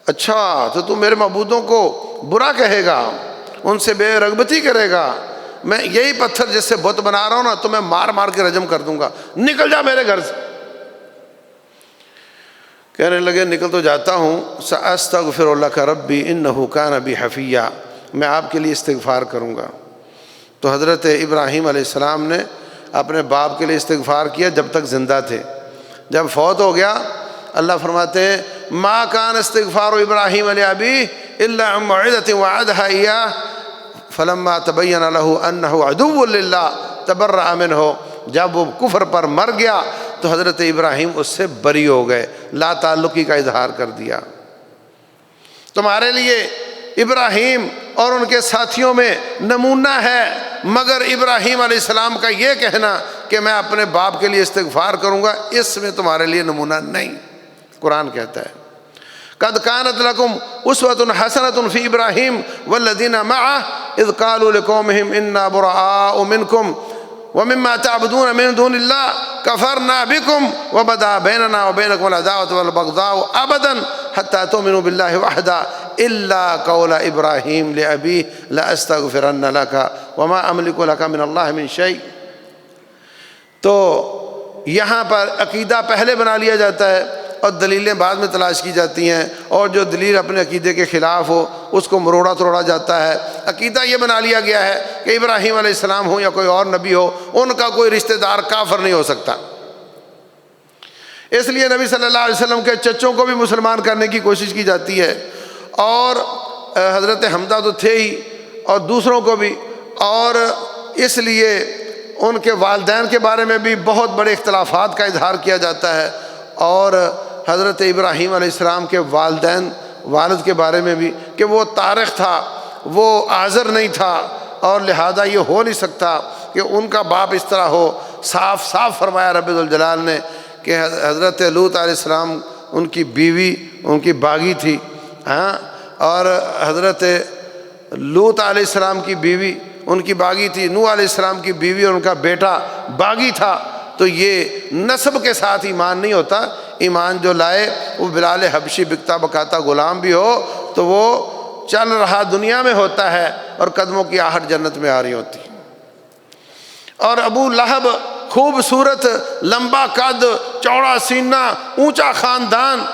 اچھا تو میرے معبودوں کو برا کہے گا، ان سے بے رغبتی کرے گا، میں یہی پتھر جس سے بت بنا رہا ہوں نا تو میں مار مار کے رجم کر دوں گا، نکل جا میرے گھر سے۔ کہنے لگے نکل تو جاتا ہوں، سأستغفر لک ربی انہ کان بی حفیا، میں آپ کے لیے استغفار کروں گا۔ تو حضرت ابراہیم علیہ السلام نے اپنے باپ کے لیے استغفار کیا جب تک زندہ تھے۔ جب فوت ہو گیا اللہ فرماتے ہیں ما کان استغفار ابراہیم علی ابیہ الا عن موعظۃ وعدها ایاہ فلما تبین له انہ عدو للہ تبرأ منہ۔ جب وہ کفر پر مر گیا تو حضرت ابراہیم اس سے بری ہو گئے، لا تعلقی کا اظہار کر دیا۔ تمہارے لیے ابراہیم اور ان کے ساتھیوں میں نمونہ ہے، مگر ابراہیم علیہ السلام کا یہ کہنا کہ میں اپنے باپ کے لیے استغفار کروں گا، اس میں تمہارے لیے نمونہ نہیں۔ قرآن کہتا ہے قد کانت لکم اسوۃ حسنۃ فی ابراہیم والذین معہ اذ قالوا لقومہم انا براء منکم ومما تعبدون من دون اللہ کفرنا بکم وبدا بیننا وبینکم العداوۃ والبغضاء ابدا حتی تؤمنوا باللہ وحدہ الا قول ابراہیم لابیہ لاستغفرن لک وما املک لک من اللہ من شیء۔ تو یہاں پر عقیدہ پہلے بنا لیا جاتا ہے اور دلیلیں بعد میں تلاش کی جاتی ہیں، اور جو دلیل اپنے عقیدے کے خلاف ہو اس کو مروڑا توڑا جاتا ہے۔ عقیدہ یہ بنا لیا گیا ہے کہ ابراہیم علیہ السلام ہو یا کوئی اور نبی ہو، ان کا کوئی رشتہ دار کافر نہیں ہو سکتا۔ اس لیے نبی صلی اللہ علیہ وسلم کے چچوں کو بھی مسلمان کرنے کی کوشش کی جاتی ہے، اور حضرت حمزہ تو تھے ہی اور دوسروں کو بھی، اور اس لیے ان کے والدین کے بارے میں بھی بہت بڑے اختلافات کا اظہار کیا جاتا ہے، اور حضرت ابراہیم علیہ السلام کے والد کے بارے میں بھی کہ وہ طارق تھا، وہ عازر نہیں تھا، اور لہذا یہ ہو نہیں سکتا کہ ان کا باپ اس طرح ہو۔ صاف صاف فرمایا رب ذوالجلال نے کہ حضرت لوط علیہ السلام ان کی بیوی ان کی باغی تھی، اور حضرت لوط علیہ السلام کی بیوی ان کی باغی تھی، نوح علیہ السلام کی بیوی اور ان کا بیٹا باغی تھا۔ تو یہ نسب کے ساتھ ایمان نہیں ہوتا، ایمان جو لائے وہ بلال حبشی بکتا بکاتا غلام بھی ہو تو وہ چل رہا دنیا میں ہوتا ہے اور قدموں کی آہٹ جنت میں آ رہی ہوتی۔ اور ابو لہب خوبصورت، لمبا قد، چوڑا سینہ، اونچا خاندان،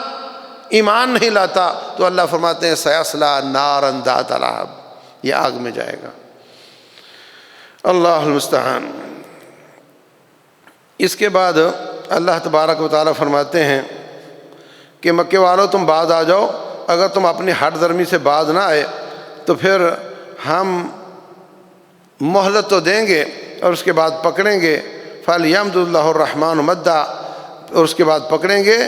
ایمان نہیں لاتا تو اللہ فرماتے ہیں سیصلی نارا ذات لہب، یہ آگ میں جائے گا۔ اللہ المستعان۔ اس کے بعد اللہ تبارک و تعالیٰ فرماتے ہیں کہ مکے والو تم باز آ جاؤ، اگر تم اپنی ہٹ درمی سے باز نہ آئے تو پھر ہم مہلت تو دیں گے اور اس کے بعد پکڑیں گے، فَلْيَمْدُدْ اللَّهُ الرَّحْمَٰنُ مَدًّا، اور اس کے بعد پکڑیں گے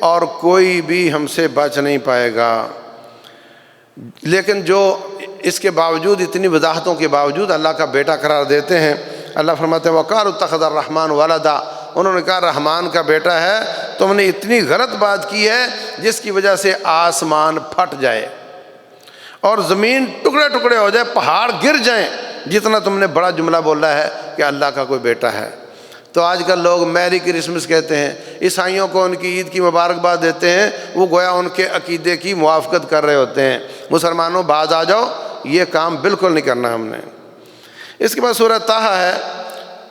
اور کوئی بھی ہم سے بچ نہیں پائے گا۔ لیکن جو اس کے باوجود، اتنی وضاحتوں کے باوجود اللہ کا بیٹا قرار دیتے ہیں، اللہ فرماتے ہیں وَقَالُوا اتَّخَذَ الرَّحْمَٰنُ وَلَدًا، انہوں نے کہا رحمان کا بیٹا ہے۔ تم نے اتنی غلط بات کی ہے جس کی وجہ سے آسمان پھٹ جائے اور زمین ٹکڑے ٹکڑے ہو جائے، پہاڑ گر جائیں، جتنا تم نے بڑا جملہ بولا ہے کہ اللہ کا کوئی بیٹا ہے۔ تو آج کل لوگ میری کرسمس کہتے ہیں، عیسائیوں کو ان کی عید کی مبارکباد دیتے ہیں، وہ گویا ان کے عقیدے کی موافقت کر رہے ہوتے ہیں۔ مسلمانوں باز آ جاؤ، یہ کام بالکل نہیں کرنا ہم نے۔ اس کے بعد سورہ طٰہٰ ہے،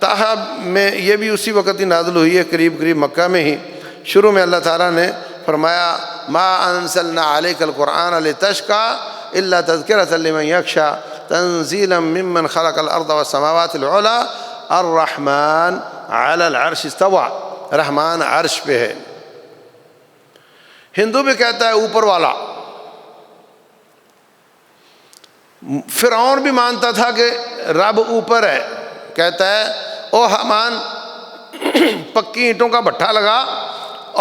طٰہٰ میں یہ بھی اسی وقت ہی نازل ہوئی ہے، قریب مکہ میں ہی۔ شروع میں اللہ تعالیٰ نے فرمایا ما انزلنا علیک القرآن لتشقیٰ الا تذکرۃ لمن یخشیٰ تنزیلا ممن خلق الارض والسماوات العلیٰ الرحمن علی العرش استویٰ، رحمان عرش پہ ہے۔ ہندو بھی کہتا ہے اوپر والا، فرعون بھی مانتا تھا کہ رب اوپر ہے، کہتا ہے او حامان پکی اینٹوں کا بھٹا لگا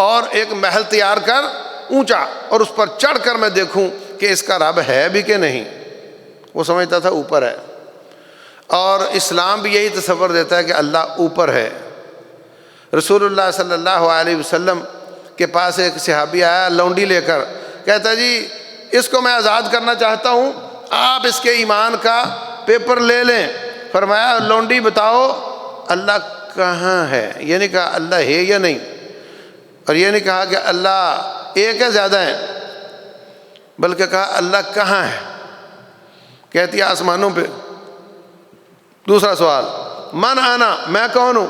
اور ایک محل تیار کر اونچا، اور اس پر چڑھ کر میں دیکھوں کہ اس کا رب ہے بھی کہ نہیں۔ وہ سمجھتا تھا اوپر ہے، اور اسلام بھی یہی تصور دیتا ہے کہ اللہ اوپر ہے۔ رسول اللہ صلی اللہ علیہ وسلم کے پاس ایک صحابی آیا لونڈی لے کر، کہتا جی اس کو میں آزاد کرنا چاہتا ہوں، آپ اس کے ایمان کا پیپر لے لیں۔ فرمایا لونڈی بتاؤ اللہ کہاں ہے، یہ نہیں کہا اللہ ہے یا نہیں، اور یہ نہیں کہا کہ اللہ ایک ہے زیادہ ہے، بلکہ کہا اللہ کہاں ہے؟ کہتی ہے آسمانوں پہ۔ دوسرا سوال من انا، میں کون ہوں؟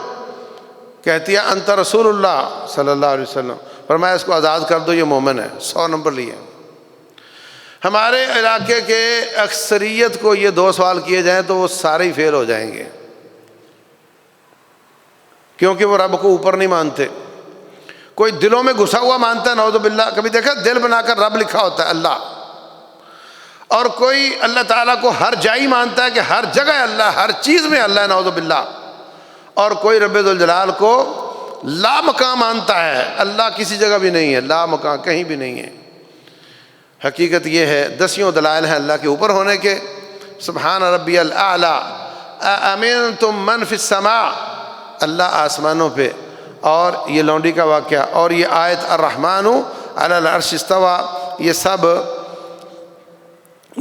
کہتی ہے انت رسول اللہ صلی اللہ علیہ وسلم۔ فرمایا اس کو آزاد کر دو، یہ مومن ہے۔ 100 نمبر لیے۔ ہمارے علاقے کے اکثریت کو یہ 2 سوال کیے جائیں تو وہ سارے ہی فیل ہو جائیں گے، کیونکہ وہ رب کو اوپر نہیں مانتے۔ کوئی دلوں میں گھسا ہوا مانتا ہے نعوذ باللہ، کبھی دیکھا دل بنا کر رب لکھا ہوتا ہے اللہ، اور کوئی اللہ تعالیٰ کو ہر جائی مانتا ہے کہ ہر جگہ اللہ، ہر چیز میں اللہ ہے نعوذ باللہ، اور کوئی رب ذوالجلال کو لا مکان مانتا ہے، اللہ کسی جگہ بھی نہیں ہے، لا مکان کہیں بھی نہیں ہے۔ حقیقت یہ ہے 10 دلائل ہیں اللہ کے اوپر ہونے کے۔ سبحان ربی الاعلی امنتم من فی السماء، اللہ آسمانوں پہ، اور یہ لونڈی کا واقعہ، اور یہ آیت الرحمن علی العرش استوى، یہ سب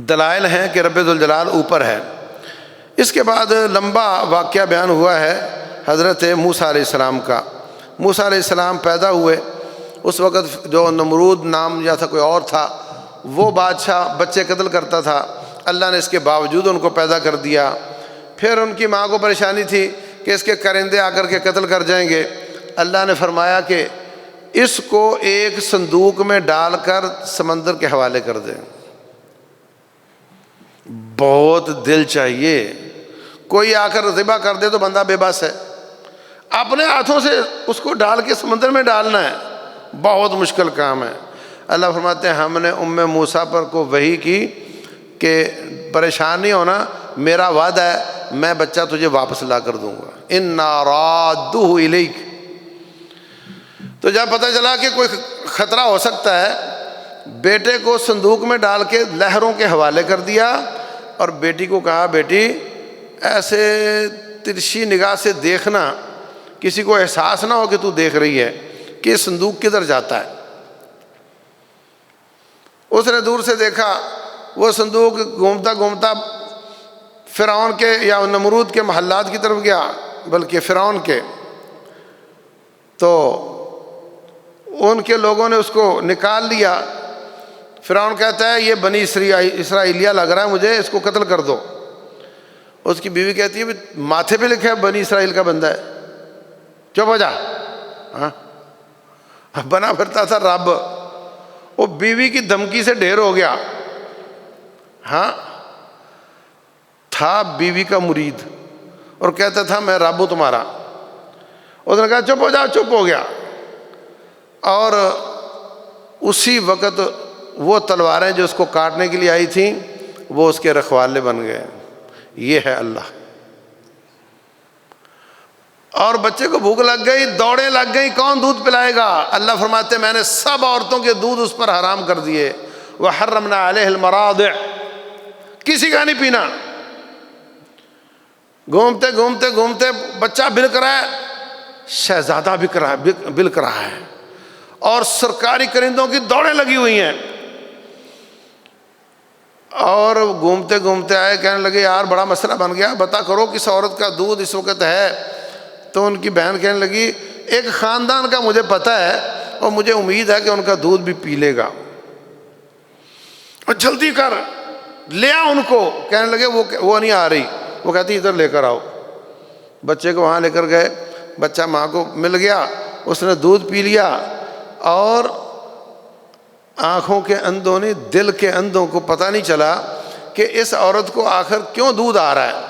دلائل ہیں کہ رب ذوالجلال اوپر ہے۔ اس کے بعد لمبا واقعہ بیان ہوا ہے حضرت موسیٰ علیہ السلام کا۔ موسیٰ علیہ السلام پیدا ہوئے، اس وقت جو نمرود نام یا تھا کوئی اور تھا، وہ بادشاہ بچے قتل کرتا تھا، اللہ نے اس کے باوجود ان کو پیدا کر دیا۔ پھر ان کی ماں کو پریشانی تھی کہ اس کے کرندے آ کر کے قتل کر جائیں گے، اللہ نے فرمایا کہ اس کو ایک صندوق میں ڈال کر سمندر کے حوالے کر دیں۔ بہت دل چاہیے، کوئی آ کر ذبح کر دے تو بندہ بے بس ہے، اپنے ہاتھوں سے اس کو ڈال کے سمندر میں ڈالنا ہے، بہت مشکل کام ہے۔ اللہ فرماتے ہیں ہم نے موسیٰ پر کو وحی کی کہ پریشان نہیں ہونا، میرا وعدہ ہے میں بچہ تجھے واپس لا کر دوں گا، اِنَّا رَادُّهُ إِلَيْكَ۔ تو جب پتہ چلا کہ کوئی خطرہ ہو سکتا ہے، بیٹے کو صندوق میں ڈال کے لہروں کے حوالے کر دیا، اور بیٹی کو کہا بیٹی ایسے ترچھی نگاہ سے دیکھنا، کسی کو احساس نہ ہو کہ تو دیکھ رہی ہے کہ یہ صندوق کدھر جاتا ہے۔ اس نے دور سے دیکھا، وہ صندوق گھومتا گھومتا فرعون کے یا نمرود کے محلات کی طرف گیا، بلکہ فرعون کے، تو ان کے لوگوں نے اس کو نکال لیا۔ فرعون کہتا ہے یہ بنی اسرائیلیہ لگ رہا ہے مجھے، اس کو قتل کر دو۔ اس کی بیوی کہتی ہے ماتھے پہ لکھا ہے بنی اسرائیل کا بندہ ہے، چپ ہو جا۔ ہاں بنا پھرتا تھا رب، وہ بیوی کی دھمکی سے ڈھیر ہو گیا۔ ہاں تھا بیوی کا مرید اور کہتا تھا میں رب ہوں تمہارا۔ اس نے کہا چپ ہو جا، چپ ہو گیا، اور اسی وقت وہ تلواریں جو اس کو کاٹنے کے لیے آئی تھیں وہ اس کے رکھوالے بن گئے۔ یہ ہے اللہ۔ اور بچے کو بھوک لگ گئی، دوڑیں لگ گئی، کون دودھ پلائے گا؟ اللہ فرماتے ہیں میں نے سب عورتوں کے دودھ اس پر حرام کر دیے۔ وَحَرَّمْنَا عَلَيْهِ الْمَرَاضِعَ، کسی کا نہیں پینا۔ گھومتے گھومتے گھومتے بچہ بلک رہا ہے، شہزادہ بلک رہا ہے، اور سرکاری کرندوں کی دوڑیں لگی ہوئی ہیں، اور گھومتے گھومتے آئے، کہنے لگے یار بڑا مسئلہ بن گیا، بتا کرو کس عورت کا دودھ اس وقت ہے۔ تو ان کی بہن کہنے لگی ایک خاندان کا مجھے پتہ ہے اور مجھے امید ہے کہ ان کا دودھ بھی پی لے گا، اور جلدی کر لے آ ان کو۔ کہنے لگے وہ نہیں آ رہی۔ وہ کہتی ادھر لے کر آؤ۔ بچے کو وہاں لے کر گئے، بچہ ماں کو مل گیا، اس نے دودھ پی لیا، اور آنکھوں کے اندھوں نے دل کے اندھوں کو پتہ نہیں چلا کہ اس عورت کو آخر کیوں دودھ آ رہا ہے،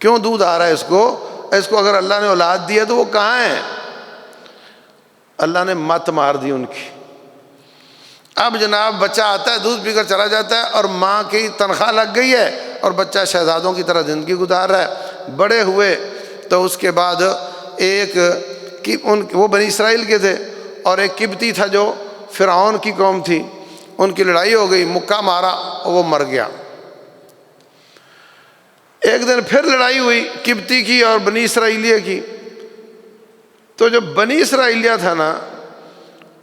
کیوں دودھ آ رہا ہے اس کو اگر اللہ نے اولاد دی ہے تو وہ کہاں ہے؟ اللہ نے مت مار دی ان کی۔ اب جناب بچہ آتا ہے دودھ پی کر چلا جاتا ہے، اور ماں کی تنخواہ لگ گئی ہے، اور بچہ شہزادوں کی طرح زندگی گزار رہا ہے۔ بڑے ہوئے تو اس کے بعد وہ بنی اسرائیل کے تھے، اور ایک قبطی تھا جو فرعون کی قوم تھی، ان کی لڑائی ہو گئی، مکہ مارا اور وہ مر گیا۔ ایک دن پھر لڑائی ہوئی قبطی کی اور بنی اسرائیلیہ کی، تو جو بنی اسرائیلیہ تھا نا،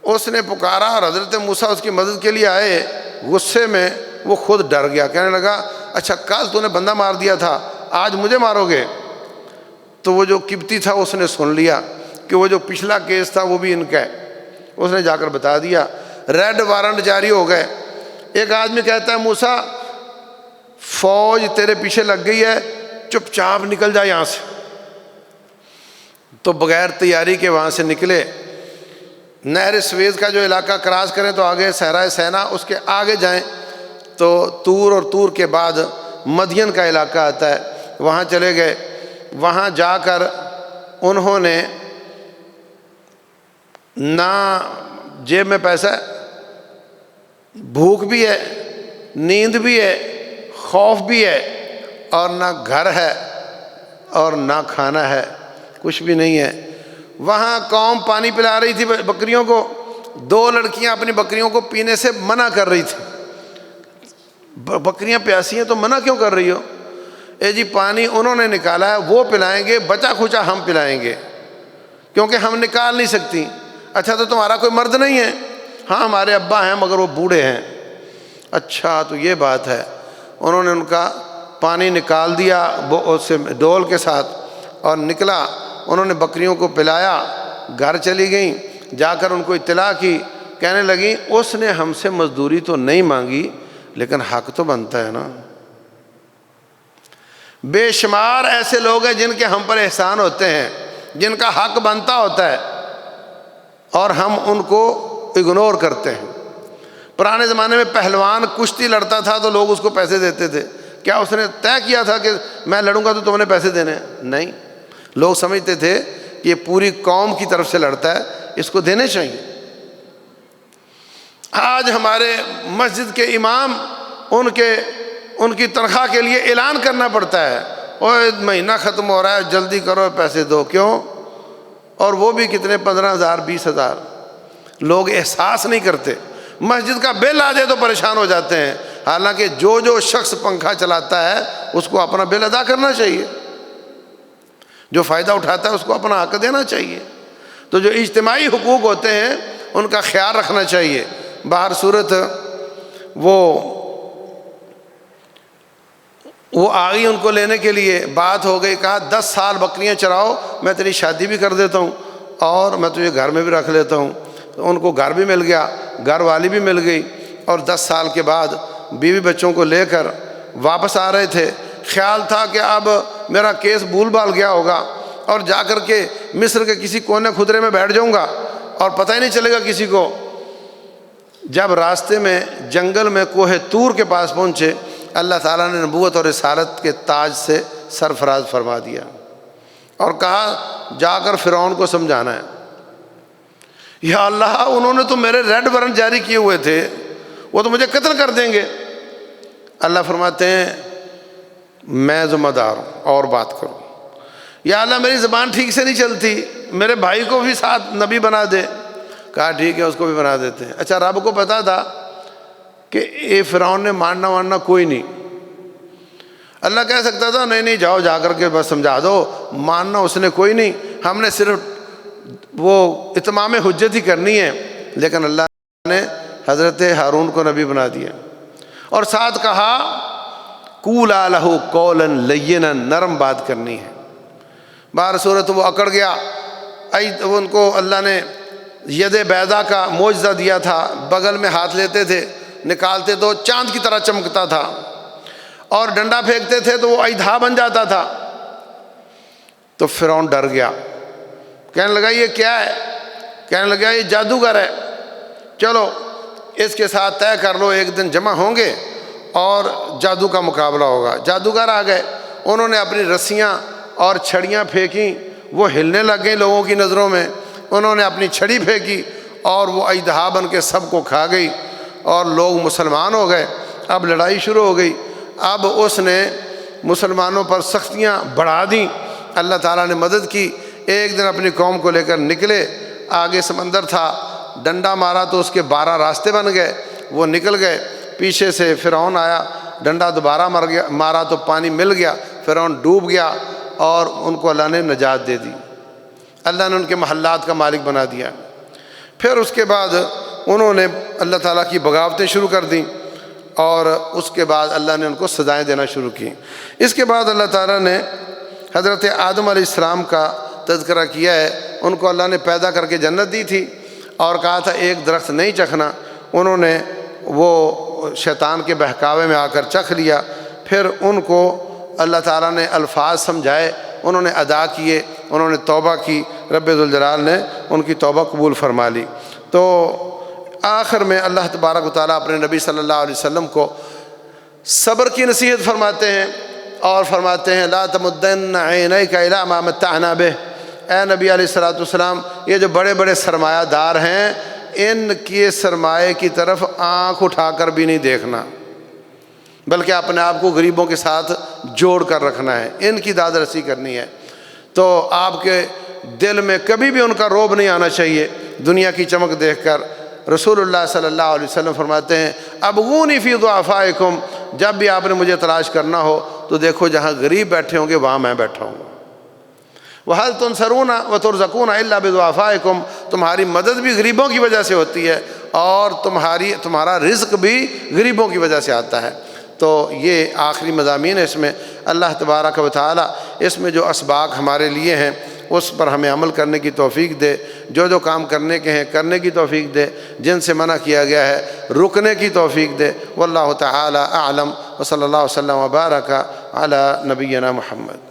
اس نے پکارا، اور حضرت موسیٰ اس کی مدد کے لیے آئے، غصے میں وہ خود ڈر گیا، کہنے لگا اچھا کل تو نے بندہ مار دیا تھا، آج مجھے مارو گے؟ تو وہ جو قبطی تھا اس نے سن لیا کہ وہ جو پچھلا کیس تھا وہ بھی ان کا ہے، اس نے جا کر بتا دیا، ریڈ وارنٹ جاری ہو گئے۔ ایک آدمی کہتا ہے موسیٰ فوج تیرے پیچھے لگ گئی ہے، چپ چاپ نکل جا یہاں سے۔ تو بغیر تیاری کے وہاں سے نکلے، نہر سویز کا جو علاقہ کراس کریں تو آگے صحرائے سینا، اس کے آگے جائیں تو طور، اور طور کے بعد مدین کا علاقہ آتا ہے، وہاں چلے گئے۔ وہاں جا کر انہوں نے نہ جیب میں پیسہ ہے، بھوک بھی ہے، نیند بھی ہے، خوف بھی ہے، اور نہ گھر ہے اور نہ کھانا ہے، کچھ بھی نہیں ہے۔ وہاں قوم پانی پلا رہی تھی بکریوں کو، دو لڑکیاں اپنی بکریوں کو پینے سے منع کر رہی تھی۔ بکریاں پیاسی ہیں تو منع کیوں کر رہی ہو؟ اے جی پانی انہوں نے نکالا ہے، وہ پلائیں گے، بچا کھچا ہم پلائیں گے، کیونکہ ہم نکال نہیں سکتی۔ اچھا تو تمہارا کوئی مرد نہیں ہے؟ ہاں ہمارے ابا ہیں مگر وہ بوڑھے ہیں۔ اچھا تو یہ بات ہے۔ انہوں نے ان کا پانی نکال دیا اس سے ڈول کے ساتھ اور نکلا، انہوں نے بکریوں کو پلایا، گھر چلی گئیں، جا کر ان کو اطلاع کی، کہنے لگیں اس نے ہم سے مزدوری تو نہیں مانگی لیکن حق تو بنتا ہے نا۔ بے شمار ایسے لوگ ہیں جن کے ہم پر احسان ہوتے ہیں، جن کا حق بنتا ہوتا ہے اور ہم ان کو اگنور کرتے ہیں۔ پرانے زمانے میں پہلوان کشتی لڑتا تھا تو لوگ اس کو پیسے دیتے تھے، کیا اس نے طے کیا تھا کہ میں لڑوں گا تو تم نے پیسے دینے ہیں؟ نہیں، لوگ سمجھتے تھے کہ یہ پوری قوم کی طرف سے لڑتا ہے، اس کو دینے چاہیے۔ آج ہمارے مسجد کے امام ان کی تنخواہ کے لیے اعلان کرنا پڑتا ہے، اور مہینہ ختم ہو رہا ہے جلدی کرو پیسے دو، کیوں؟ اور وہ بھی کتنے 15,000 20,000۔ لوگ احساس نہیں کرتے، مسجد کا بل آ جائے تو پریشان ہو جاتے ہیں، حالانکہ جو شخص پنکھا چلاتا ہے اس کو اپنا بل ادا کرنا چاہیے، جو فائدہ اٹھاتا ہے اس کو اپنا حق دینا چاہیے۔ تو جو اجتماعی حقوق ہوتے ہیں ان کا خیال رکھنا چاہیے۔ باہر صورت وہ آ گئی ان کو لینے کے لیے، بات ہو گئی، کہا 10 سال بکریاں چراؤ، میں تیری شادی بھی کر دیتا ہوں اور میں تجھے گھر میں بھی رکھ لیتا ہوں۔ تو ان کو گھر بھی مل گیا، گھر والی بھی مل گئی، اور 10 سال کے بعد بیوی بچوں کو لے کر واپس آ رہے تھے۔ خیال تھا کہ اب میرا کیس بھول بھال گیا ہوگا اور جا کر کے مصر کے کسی کونے خدرے میں بیٹھ جاؤں گا اور پتہ ہی نہیں چلے گا کسی کو۔ جب راستے میں جنگل میں کوہ طور کے پاس پہنچے، اللہ تعالیٰ نے نبوت اور رسالت کے تاج سے سرفراز فرما دیا اور کہا جا کر فرعون کو سمجھانا ہے۔ یا اللہ، انہوں نے تو میرے ریڈ وارنٹ جاری کیے ہوئے تھے، وہ تو مجھے قتل کر دیں گے۔ اللہ فرماتے ہیں میں ذمہ دار ہوں اور بات کروں۔ یا اللہ میری زبان ٹھیک سے نہیں چلتی، میرے بھائی کو بھی ساتھ نبی بنا دے۔ کہا ٹھیک ہے اس کو بھی بنا دیتے ہیں۔ اچھا رب کو پتا تھا کہ اے فرعون نے ماننا واننا کوئی نہیں۔ اللہ کہہ سکتا تھا نہیں جاؤ جا کر کے بس سمجھا دو، ماننا اس نے کوئی نہیں، ہم نے صرف وہ اتمام حجت ہی کرنی ہے۔ لیکن اللہ نے حضرت ہارون کو نبی بنا دیا اور ساتھ کہا قولا لہ قولا لینا، نرم بات کرنی ہے۔ باہر صورت وہ اکڑ گیا، ان کو اللہ نے ید بیضا کا معجزہ دیا تھا، بغل میں ہاتھ لیتے تھے، نکالتے تو چاند کی طرح چمکتا تھا، اور ڈنڈا پھینکتے تھے تو وہ ایدھا بن جاتا تھا۔ تو فرعون ڈر گیا، کہنے لگا یہ کیا ہے؟ کہنے لگا یہ جادوگر ہے، چلو اس کے ساتھ طے کر لو ایک دن جمع ہوں گے اور جادو کا مقابلہ ہوگا۔ جادوگر آ گئے، انہوں نے اپنی رسیاں اور چھڑیاں پھینکیں، وہ ہلنے لگ گئیں لوگوں کی نظروں میں۔ انہوں نے اپنی چھڑی پھینکی اور وہ ایدھا بن کے سب کو کھا گئی اور لوگ مسلمان ہو گئے۔ اب لڑائی شروع ہو گئی، اب اس نے مسلمانوں پر سختیاں بڑھا دیں۔ اللہ تعالیٰ نے مدد کی، ایک دن اپنی قوم کو لے کر نکلے، آگے سمندر تھا، ڈنڈا مارا تو اس کے 12 راستے بن گئے، وہ نکل گئے۔ پیچھے سے فرعون آیا، ڈنڈا دوبارہ مارا تو پانی مل گیا، فرعون ڈوب گیا اور ان کو اللہ نے نجات دے دی۔ اللہ نے ان کے محلات کا مالک بنا دیا۔ پھر اس کے بعد انہوں نے اللہ تعالیٰ کی بغاوتیں شروع کر دیں اور اس کے بعد اللہ نے ان کو سزائیں دینا شروع کی۔ اس کے بعد اللہ تعالیٰ نے حضرت آدم علیہ السلام کا تذکرہ کیا ہے۔ ان کو اللہ نے پیدا کر کے جنت دی تھی اور کہا تھا ایک درخت نہیں چکھنا، انہوں نے وہ شیطان کے بہکاوے میں آ کر چکھ لیا۔ پھر ان کو اللہ تعالیٰ نے الفاظ سمجھائے، انہوں نے ادا کیے، انہوں نے توبہ کی، رب ذوالجلال نے ان کی توبہ قبول فرما لی۔ تو آخر میں اللہ تبارک و تعالیٰ اپنے نبی صلی اللہ علیہ وسلم کو صبر کی نصیحت فرماتے ہیں اور فرماتے ہیں لا تمدن عینیک الی ما متعنا بہ، اے نبی علیہ الصلوۃ والسلام یہ جو بڑے بڑے سرمایہ دار ہیں ان کے سرمایے کی طرف آنکھ اٹھا کر بھی نہیں دیکھنا، بلکہ اپنے آپ کو غریبوں کے ساتھ جوڑ کر رکھنا ہے، ان کی داد رسی کرنی ہے۔ تو آپ کے دل میں کبھی بھی ان کا روب نہیں آنا چاہیے دنیا کی چمک دیکھ کر۔ رسول اللہ صلی اللہ علیہ وسلم فرماتے ہیں ابغونی فی ضعفائکم، جب بھی آپ نے مجھے تلاش کرنا ہو تو دیکھو جہاں غریب بیٹھے ہوں گے وہاں میں بیٹھا ہوں گا۔ وَهَلْ تُنْصَرُونَ وَتُرْزَقُونَ إِلَّا بِضُعَفَائِكُمْ، تمہاری مدد بھی غریبوں کی وجہ سے ہوتی ہے اور تمہارا رزق بھی غریبوں کی وجہ سے آتا ہے۔ تو یہ آخری مضامین ہے اس میں۔ اللہ تبارک و تعالی اس میں جو اسباق ہمارے لیے ہیں اس پر ہمیں عمل کرنے کی توفیق دے، جو جو کام کرنے کے ہیں کرنے کی توفیق دے، جن سے منع کیا گیا ہے رکنے کی توفیق دے۔ واللہ تعالی اعلم، وصلی اللہ وسلم وبارک علی نبینا محمد۔